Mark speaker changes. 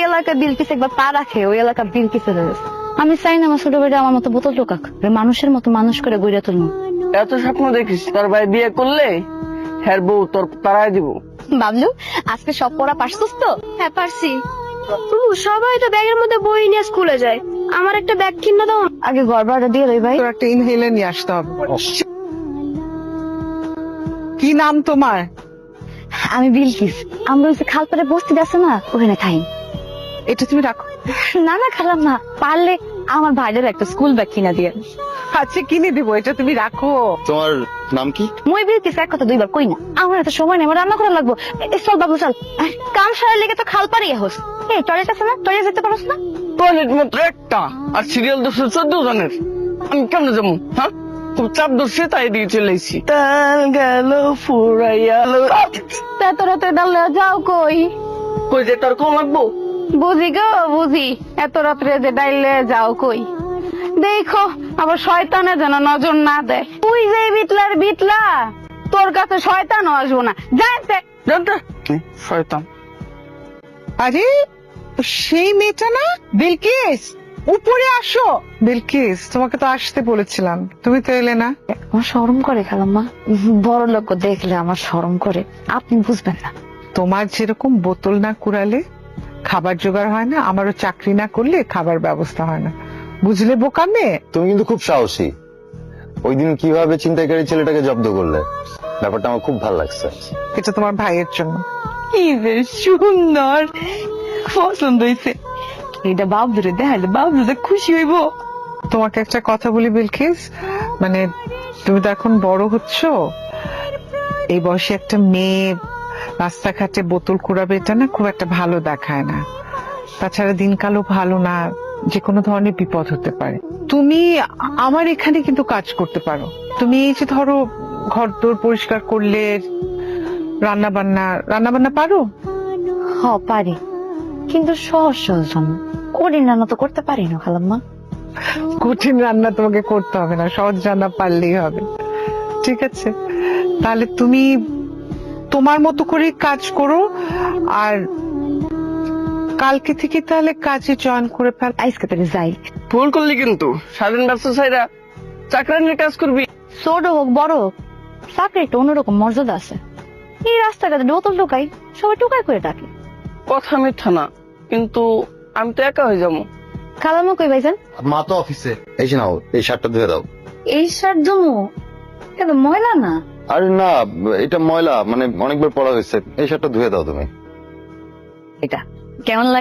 Speaker 1: এলাকা বিলকিস একবার পা রাখে ওই এলাকা বিলকিস আমি চাই না আমার ছোট ভাইটা আমার মতো বোতল টোকাক মানুষের মতো মানুষ করে গড়িয়া তুলবো।
Speaker 2: এত স্বপ্ন দেখিস তোর ভাই বিয়ে করলে হ্যার বউ তোর তারাই দিব।
Speaker 1: বাবলু আজকে সব পড়া পারছিস তো?
Speaker 3: হ্যাঁ পারছি। সবাই তো ব্যাগের মধ্যে বই নিয়ে স্কুলে যায়, আমার একটা ব্যাগ কিনে দাও।
Speaker 1: আগে ঘর ভাড়া দিয়ে রই ভাই।
Speaker 4: তোর একটা ইনহেলার নিয়ে আসতে হবে। কি নাম তোমার?
Speaker 1: আমি বিলকিস, আমরা ওই যে খালপাড়ে বস্তি আছে না ওখানে খাই।
Speaker 4: এটা তুমি রাখো।
Speaker 1: না না খালাম না, পারলে আমার ভাইদের একটা স্কুল ব্যাগ কিনা দিয়ে।
Speaker 4: আচ্ছা কিনে দিব, এটা তুমি রাখো।
Speaker 5: তোমার নাম কি?
Speaker 1: মই বিলকিস এক কথা দুইবার কই না, আমার এত সময় নেই, আমার রান্না করা লাগবো। চল বাবু চল, কাম সারার লেগে তো খালপাড়ি হোস। এই টয়লেট আছে না, টয়লেট যেতে পারছ না?
Speaker 2: টয়লেট মাত্র একটা আর সিরিয়াল 14 জনের, আমি কেমনে যাবো? হ্যাঁ খুব চাপ ধরছে তাই দিয়ে চলে এসেছি। তেল গেল ফুরাইয়া
Speaker 1: এত রাতে ডালে যাও কই?
Speaker 2: কই যে তোর কম লাগবো?
Speaker 1: বুঝি গো বুঝি, এত রাত্রে যে ডাইলে যাও কই? দেখো আবার শয়তানে যেন নজর না দেয়। তুই যে বিটলার বিটলা, তোর কাছে শয়তানও আসবো না, জানতে
Speaker 2: জানতে শয়তান।
Speaker 4: আরে সেই মেয়েটা না বিলকিস, উপরে আসো। বিলকিস তোমাকে তো আসতে বলেছিলাম, তুমি তো এলে না।
Speaker 1: আমার শরম করে খালাম্মা, বড় লোক দেখলে আমার শরম করে, আপনি বুঝবেন না।
Speaker 4: তোমার যেরকম বোতল না কুড়ালে খাবার জোগাড় হয় না, আমারও চাকরি না করলে খাবার ব্যবস্থা হয় না, বুঝলে বোকা মেয়ে?
Speaker 5: তুমি কিন্তু খুব সাহসী। ওই দিন কিভাবে ছিনতাইকারী ছেলেটাকে জব্দ করলে, ব্যাপারটা আমার খুব ভালো লাগছে।
Speaker 4: এটা তোমার ভাইয়ের জন্য।
Speaker 2: কি যে সুন্দর, পছন্দ হয়েছে। এটা বাবুরে দেখালে বাবু যে খুশি হইব।
Speaker 4: তোমাকে একটা কথা বলি বিলকিস, মানে তুমি তো এখন বড় হচ্ছ, এই বয়সে একটা মেয়ে রাস্তাঘাটে বোতল কুড়াবে এটা না খুব একটা ভালো দেখায় না। তাছাড়া দিনকালও ভালো না, যে কোনো ধরনের বিপদ হতে পারে। তুমি আমার এখানে কিন্তু কাজ করতে পারো। তুমি এই যে ধরো ঘর দোর পরিষ্কার করলে, রান্না বান্না পারো?
Speaker 1: হ পারি, কিন্তু সহজ সহজ রান্না কঠিন রান্না তো করতে পারি না খালাম্মা।
Speaker 4: কঠিন রান্না তোমাকে করতে হবে না, সহজ রান্না পারলেই হবে। ঠিক আছে, তাহলে তুমি তোমার মতো করে কাজ করো, আর কালকে থেকে তাহলে কাজে জয়েন করে ফেল।
Speaker 1: আজকে তাহলে যাই।
Speaker 2: ভুল করলি কিন্তু, স্বাধীন ব্যবসায়ীরা চাকরানির কাজ করবি।
Speaker 1: ছোট হোক বড় হোক, চাকরি একটা অন্যরকম মর্যাদা আছে। এই রাস্তাঘাটে বোতল টোকাই, সবাই টোকাই করে ডাকে।
Speaker 2: কথা মিথ্যা না, কিন্তু আমি তো একা হয়ে যাবো।
Speaker 1: খালাম্মা কই ভাইজান?
Speaker 5: মা তো অফিসে। এই যে নাও, এই শার্টটা ধুয়ে দাও।
Speaker 1: এই শার্ট জমু কিন্তু ময়লা না।
Speaker 5: আরে না, এটা ময়লা, মানে অনেকবার পরা হয়েছে। এই শার্টটা ধুয়ে দাও তুমি।
Speaker 1: এটা কেমন লাগে?